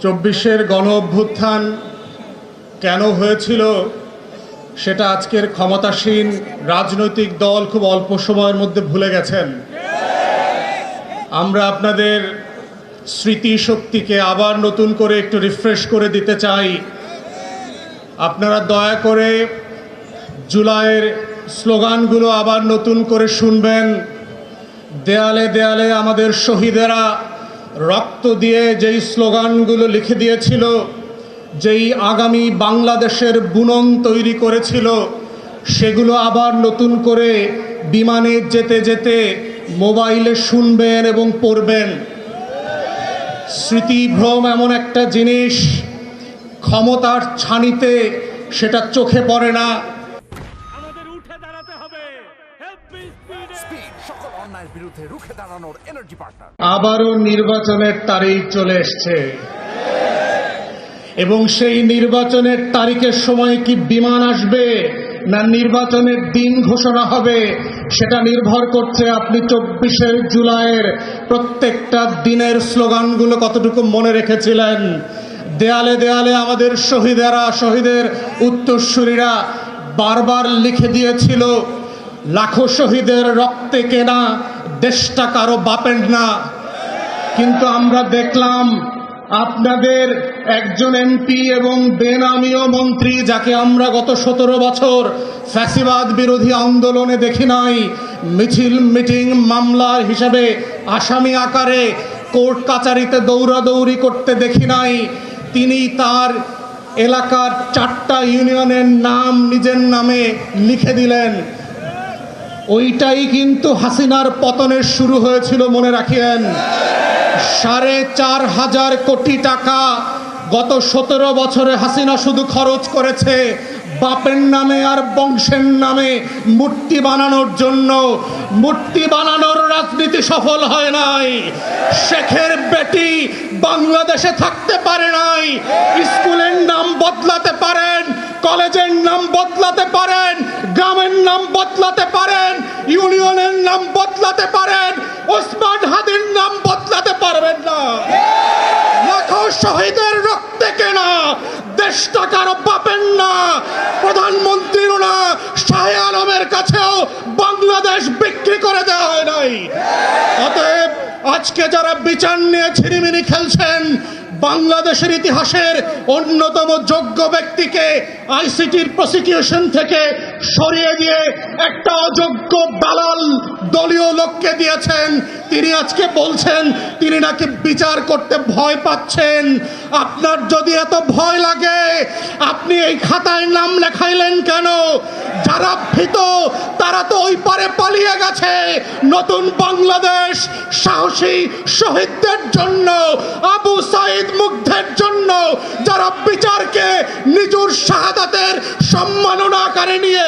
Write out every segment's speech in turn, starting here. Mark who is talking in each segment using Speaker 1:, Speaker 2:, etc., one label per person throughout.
Speaker 1: চব্বিশের গণ অভ্যুত্থান কেন হয়েছিল সেটা আজকের ক্ষমতাসীন রাজনৈতিক দল খুব অল্প সময়ের মধ্যে ভুলে গেছেন। আমরা আপনাদের স্মৃতিশক্তিকে আবার নতুন করে একটু রিফ্রেশ করে দিতে চাই। আপনারা দয়া করে জুলাইয়ের স্লোগানগুলো আবার নতুন করে শুনবেন। দেয়ালে দেয়ালে আমাদের শহীদেরা রক্ত দিয়ে যেই স্লোগানগুলো লিখে দিয়েছিল, যেই আগামী বাংলাদেশের বুনন তৈরি করেছিল, সেগুলো আবার নতুন করে বিমানে যেতে যেতে মোবাইলে শুনবেন এবং পড়বেন। স্মৃতিভ্রম এমন একটা জিনিস, ক্ষমতার ছানিতে সেটা চোখে পড়ে না।
Speaker 2: আমাদের উঠে দাঁড়াতে হবে।
Speaker 3: স্পিড সকল অন্যায়ের বিরুদ্ধে রুখে দাঁড়ানোর এনার্জি পার্টনার।
Speaker 1: আবারও নির্বাচনের তারিখ চলে এসছে এবং সেই নির্বাচনের তারিখের সময় কি বিমান আসবে না নির্বাচনের দিন ঘোষণা হবে, সেটা নির্ভর করছে আপনি 24শে জুলাইয়ের প্রত্যেকটা দিনের স্লোগানগুলো কতটুকু মনে রেখেছিলেন। দেয়ালে দেয়ালে আমাদের শহীদের উত্তরসূরিরা বারবার লিখে দিয়েছিল, লাখো শহীদের রক্তে কেনা দেশটা কারো বাপের না। কিন্তু আমরা দেখলাম আপনাদের একজন এমপি এবং বেনামীয় মন্ত্রী, যাকে আমরা গত 17 বছর ফ্যাসিবাদ বিরোধী আন্দোলনে দেখি নাই, মিছিল মিটিং মামলার হিসাবে আসামি আকারে কোর্ট কাচারিতে দৌড়াদৌড়ি করতে দেখি নাই, তিনি তার এলাকার 4টা ইউনিয়নের নাম নিজের নামে লিখে দিলেন। ওইটাই কিন্তু হাসিনার পতনের শুরু হয়েছিল, মনে রাখিয়েন। 4,500 কোটি টাকা গত 17 বছরে হাসিনা শুধু খরচ করেছে বাপের নামে আর বংশের নামে মূর্তি বানানোর জন্য। মূর্তি বানানোর রাজনীতি সফল হয় নাই। শেখের বেটি বাংলাদেশে থাকতে পারে নাই। স্কুলের নাম বদলাতে পারেন, কলেজের নাম বদলাতে পারেন, গ্রামের নাম বদলাতে পারেন, ইউনিয়নের নাম বদলাতে পারেন, ওসমান হাদির নাম বদলাতে পারবেন না। লাখো শহীদের রক্তে কেনা দেশটা কারো বাপের না, প্রধানমন্ত্রীরও না, শাহ আলমের কাছেও বাংলাদেশ বিক্রি করে দেওয়া হয় নাই। অতএব আজকে যারা বিচার নিয়ে ছিনিমিনি খেলছেন, বাংলাদেশের ইতিহাসের অন্যতম যোগ্য ব্যক্তিকে আইসিটির প্রসিকিউশন থেকে সরিয়ে দিয়ে একটা অযোগ্য দালাল দলীয় লোককে দিয়েছেন। তিনি আজকে বলছেন তিনি নাকি বিচার করতে ভয় পাচ্ছেন। আপনার যদি এত ভয় লাগে, আপনি এই খাতায় নাম লেখাইলেন কেন? যারা ভীত তারা তো ওই পারে পালিয়ে গেছে। নতুন বাংলাদেশ সাহসী শহীদদের জন্য, আবু সাইদ মুগ্ধের জন্য, যারা বিচারকে নিজের শাহাদাতের সম্মাননা আকারে নিয়ে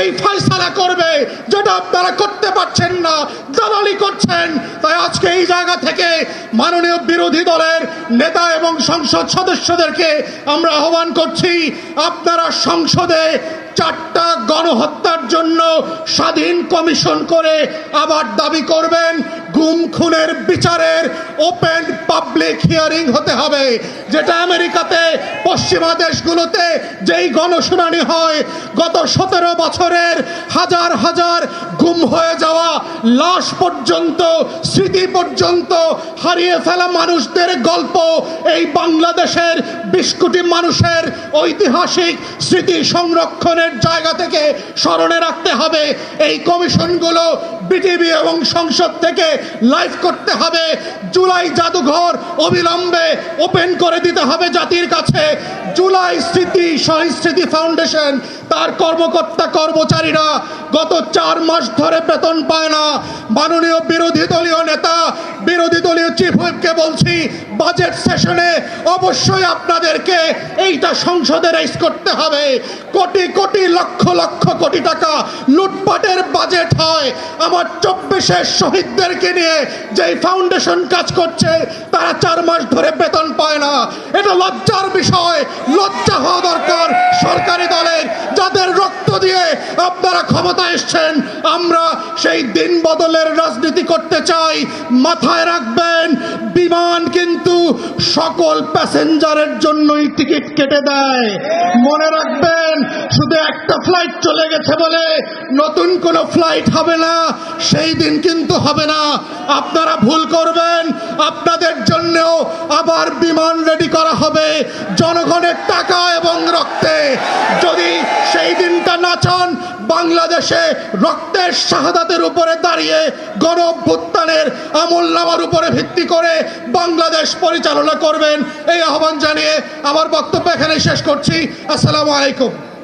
Speaker 1: এই ফয়সালা করবে, যেটা আপনারা করতে পারছেন না, দালালি করছেন। তাই আজকে এই জায়গা থেকে মাননীয় বিরোধী দলের নেতা এবং সংসদ সদস্যদেরকে আমরা আহ্বান করছি, আপনারা সংসদে 4টা গণহত্যার জন্য স্বাধীন কমিশন করে আবার দাবি করবেন গুম খুনের বিচারের ওপেন পাবলিক হিয়ারিং হতে হবে। যেটা আমেরিকাতে, পশ্চিমা দেশগুলোতে যেই গণশুনানি হয়, গত 17 বছরের হাজার হাজার গুম হয়ে যাওয়া লাশ পর্যন্ত, স্মৃতি পর্যন্ত হারিয়ে ফেলা মানুষদের গল্প এই বাংলাদেশের 20 কোটি মানুষের ঐতিহাসিক স্মৃতি সংরক্ষণের জায়গা থেকে স্মরণে রাখতে হবে। এই কমিশনগুলো বিটিভি এবং সংসদ থেকে লাইভ করতে হবে। জুলাই জাদুঘর অবিলম্বে ওপেন করে দিতে হবে জাতির কাছে। জুলাই শহীদ স্মৃতি ফাউন্ডেশন, তার কর্মকর্তা কর্মচারীরা গত 4 মাস ধরে বেতন পায় না। মাননীয় বিরোধী দলীয় নেতা, বিরোধী দলীয় চিফ হুইপকে বলছি, বাজেট সেশনে অবশ্যই আপনাদেরকে এইটা সংসদে রাইজ করতে হবে। কোটি কোটি লক্ষ লক্ষ কোটি টাকা লুটপাটের বাজেট হয়। আমার 24-এর শহীদদেরকে নিয়ে যেই ফাউন্ডেশন কাজ করছে, তারা 4 মাস ধরে বেতন পায় না। এটা লজ্জার বিষয়। লজ্জা হওয়া দরকার সরকারি দলের, যাদের রক্ত দিয়ে আপনারা ক্ষমতা এসছেন, আমরা সেই দিন বদলের রাজনীতি করতে চাই। মাথায় রাখবেন, বিমান কিন্তু সকল প্যাসেঞ্জারের জন্যই টিকিট কেটে দেয়। মনে রাখবেন, শুধু একটা ফ্লাইট চলে গেছে বলে নতুন কোনো ফ্লাইট হবে না, সেই দিন কিন্তু হবে না। আপনারা ভুল করবেন, আপনাদের জন্যও আবার বিমান রেডি করা হবে জনগণের টাকা এবং রক্তে। যদি সেই দিনটা না চান, বাংলাদেশে রক্তের শাহাদাতের উপরে দাঁড়িয়ে গণ অভ্যুত্থানের আমলনামার উপরে ভিত্তি করে বাংলাদেশ পরিচালনা করবেন, এই আহ্বান জানিয়ে আমার বক্তব্য এখানে শেষ করছি। আসসালামু আলাইকুম।